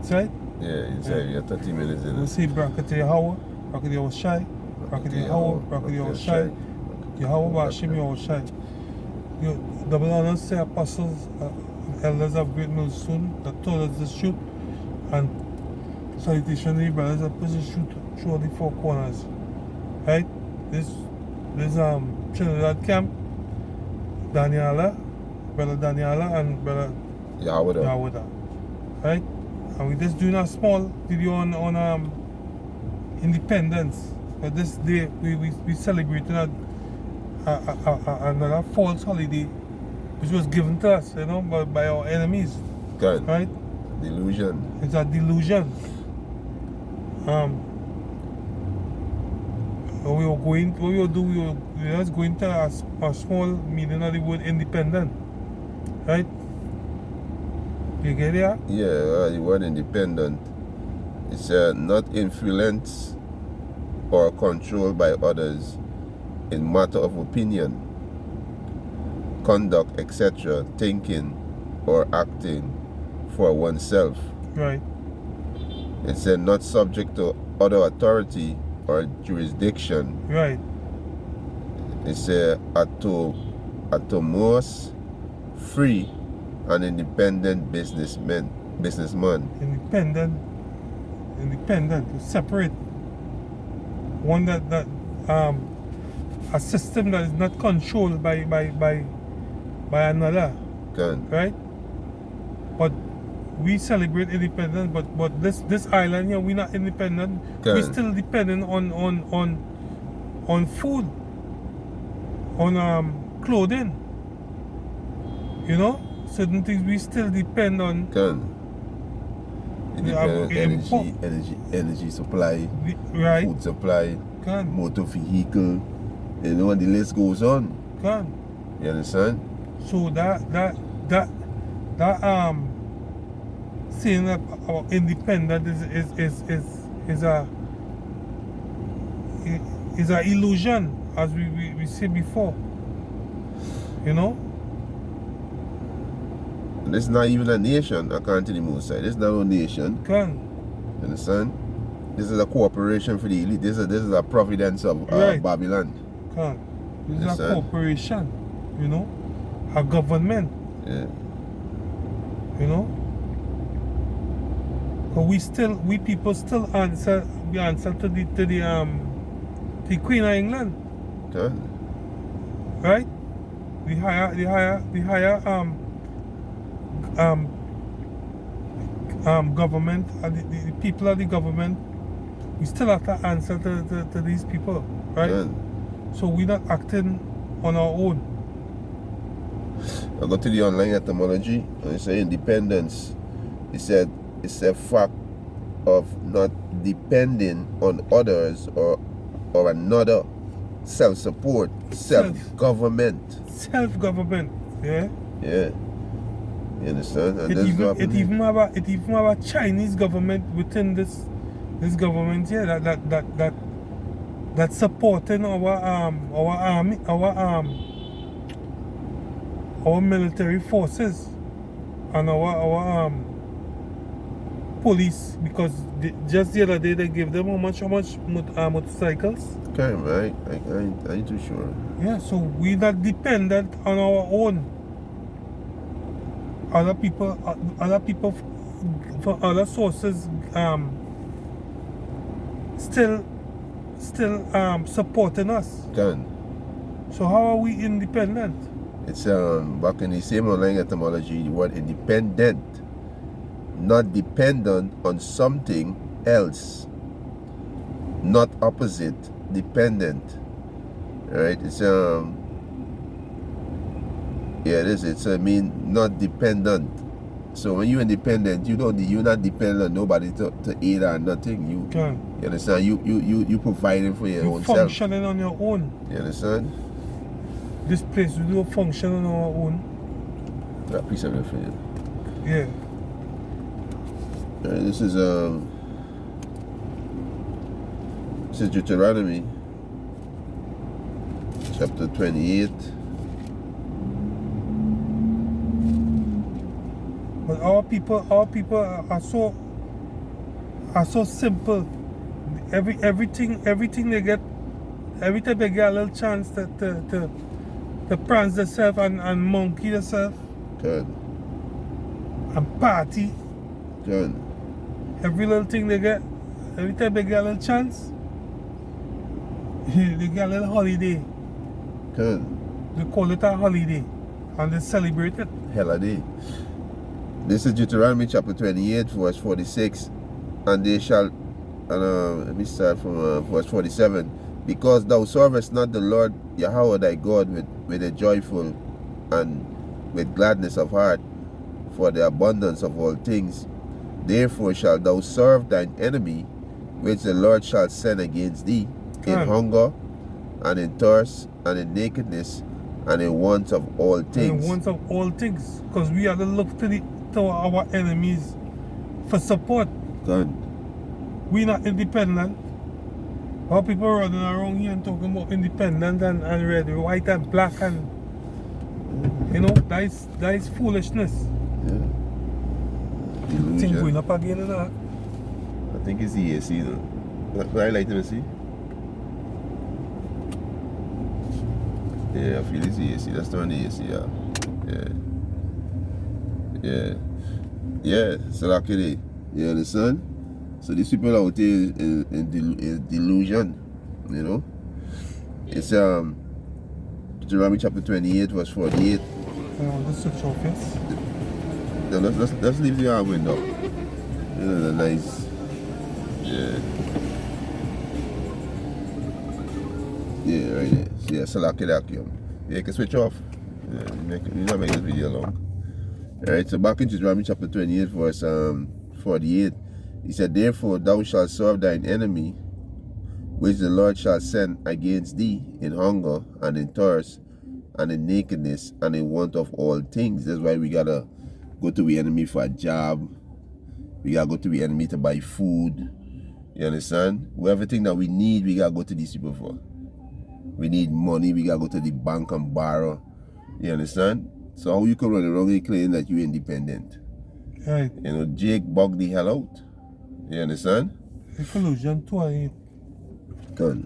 right? Yeah, inside you're 30 minutes in We it. say Brakati Yahawa, Brakati Yahawa Shai, Brakati Yahawa, Brakati Yahawa Shai, Yahawa Bashim Yahawa Shai. Double honors say apostles, elders of great soon that told us the truth, and salutation to the brothers that push the truth through the four corners. Right? This Trinidad camp, Daniela, Brother Daniela and Brother Yawada. Right? And we just doing a small video on independence. But this day we celebrating another false holiday which was given to us, you know, by our enemies. Good. Right? Delusion. It's a delusion. We were just going to a small meaning of the word independent. Right? You get it? Yeah, the word independent is not influenced or controlled by others in matter of opinion, conduct, etc., thinking or acting for oneself. Right. It's not subject to other authority or jurisdiction. Right. It's autonomous, free, and independent businessman. Independent, separate. One that a system that is not controlled by another. Good. Right? But we celebrate independence, but this island here, we're not independent. Good. We're still dependent on food, on clothing. You know? Certain things we still depend on. Good. Energy supply, right? Food supply, Good. motor vehicle, you know, and the list goes on. Good. You understand? So that saying that our independent is a illusion, as we said before. You know? This is not even a nation, according to the Most High. This is not a nation. Can. You understand? This is a corporation for the elite. This is a providence of right. Babylon. Can. This is a corporation. You know? A government. Yeah. You know? But we people still answer to the Queen of England. Okay. Right? The higher government, the people of the government, we still have to answer to these people, right? Good. So we're not acting on our own. I go to the online etymology and it says independence. It said it's a fact of not depending on others or another, self-support, self-government. Self-government, yeah? Yeah. You understand? And it even have a Chinese government within this government here that supporting our army, our military forces and our police, because just the other day they gave them how much motorcycles. Okay, right? I ain't too sure. Yeah, so we not dependent on our own. Other people from other sources still supporting us. Done. So how are we independent? It's back in the same online etymology, the word independent, not dependent on something else, not opposite, dependent. Right? It's yeah, it is. It's not dependent. So when you're independent, you're not dependent on nobody to aid or nothing. You understand? You providing for your own self. You're functioning on your own. You understand? This place we do function on our own. That piece of it for you. Yeah. This is Deuteronomy chapter 28. But our people are so are so simple. Everything they get, every time they get a little chance to prance themselves and monkey themselves Good. and party. Good. Every little thing they get, every time they get a little chance, they get a little holiday. Good. They call it a holiday and they celebrate it. Holiday. This is Deuteronomy chapter 28, verse 46. And they shall, let me start from verse 47. Because thou servest not the Lord Yahweh thy God with a joyful and with gladness of heart for the abundance of all things, therefore shalt thou serve thine enemy, which the Lord shall send against thee, in hunger, and in thirst, and in nakedness, and in want of all things. And in want of all things. Because we have to look to our enemies for support. Good. We're not independent. Our people running around here and talking about independent and red, white and black, and you know, that is foolishness. Yeah. Thing going up again and that. I think it's the AC though. What I like to see? Yeah, I feel it's the AC. That's the one the AC, yeah. Yeah, so like it. You understand? So these people out there in delusion, you know. It's Deuteronomy chapter 28, verse 48. The switch off, yes. No, let's leave the arm window. You know, the nice. Yeah, right there. So yeah, select it up. Yeah, you can switch off. Yeah, you not make this video long. Alright, so back in Deuteronomy chapter 28, verse 48. He said, therefore thou shalt serve thine enemy, which the Lord shall send against thee, in hunger, and in thirst, and in nakedness, and in want of all things. That's why we gotta go to the enemy for a job. We gotta go to the enemy to buy food. You understand? Everything that we need, we gotta go to these people for. We need money, we gotta go to the bank and borrow. You understand? So how you can run around and claim that you're independent? Right. You know, Jake bugged the hell out. You understand? Delusion 28. Done.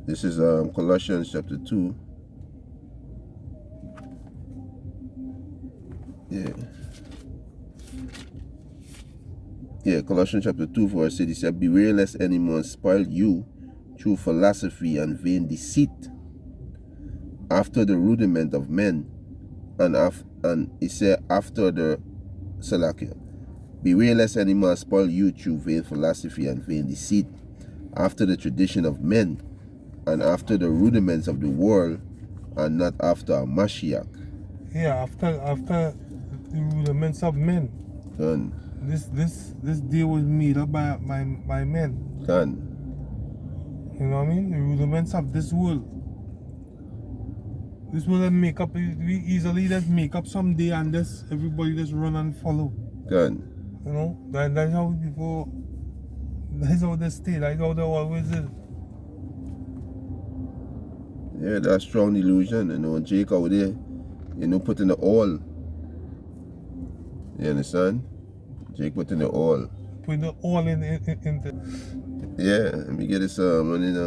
This is Colossians chapter 2. Yeah, Colossians chapter 2, verse 8. He said, beware lest any man spoil you through philosophy and vain deceit, after the rudiment of men, and he said after the Salakia. Beware lest any man spoil you through vain philosophy and vain deceit, after the tradition of men, and after the rudiments of the world, and not after a Mashiach. Yeah, after the rudiments of men. Done. This deal was made up by men. Done. You know what I mean? The rudiments of this world. This will make up, we easily just make up someday and this everybody just run and follow. Done. You know? That's how people, that's how they stay, that's how they always is. Yeah, that's strong delusion. You know, Jake out there, you know, putting the all. You understand? Jake putting the all. Putting the all in Yeah, let me get this one in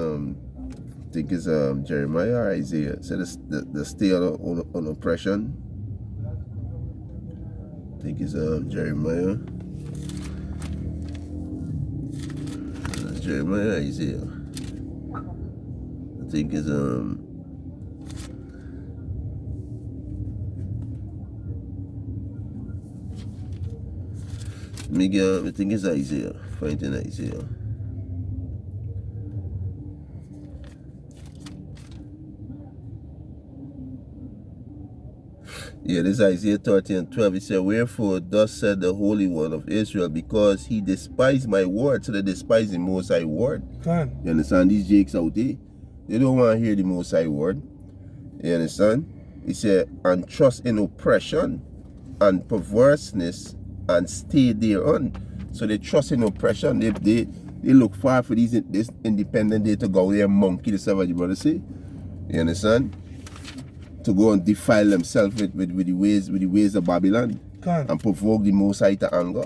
I think it's Jeremiah or Isaiah. So the stay on oppression. I think it's Jeremiah. It's Jeremiah or Isaiah. I think it's I think it's Isaiah. Find in Isaiah. Yeah, this is Isaiah 30 and 12. It said, wherefore thus said the Holy One of Israel, because he despised my word, so they despise the Most High word. God. You understand? These jakes out there, they don't want to hear the Most High word. You understand? He said, and trust in oppression and perverseness and stay thereon. So they trust in oppression. They look far for this independent day to go there and monkey, the stuff you brother say. You understand? To go and defile themselves with the ways of Babylon. Can. and provoke the Most High to anger.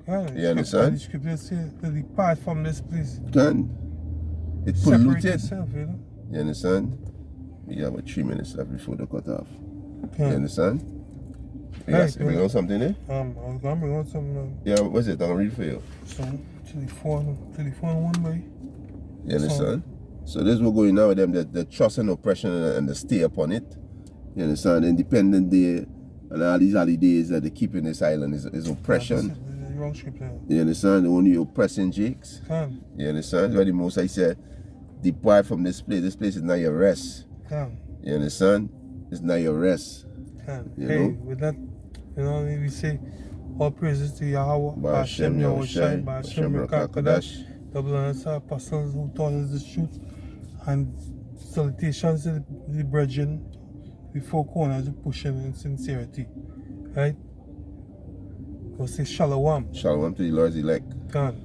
Can. You understand? The scripture say to depart from this place. Can. It Separate polluted. yourself, you know. You understand? We have about 3 minutes left before the cut off. Can. You understand? Right, Bring on something there? I was gonna bring on something. Yeah, what's it? I'll read for you. So to the phone one way. You understand? So this is what going on with them, the trust and oppression and the stay upon it. You understand? Independent Day and all these holidays that they keep in this island is oppression. The wrong scripture. You understand? Only oppressing Jakes. Can. You understand? Where the Most High said, depart from this place. This place is not your rest. Can. You understand? It's not your rest. Can. You Hey, know? with that, you know, we say all praises to Yahweh, Ba'ashem Yahushai, Ba'ashem Rakakadash, double honors to our apostles who taught us the truth, and salutations to the brethren, the four corners of pushing in sincerity. Right? We'll say Shalom. Shalom to the Lord's elect. Can.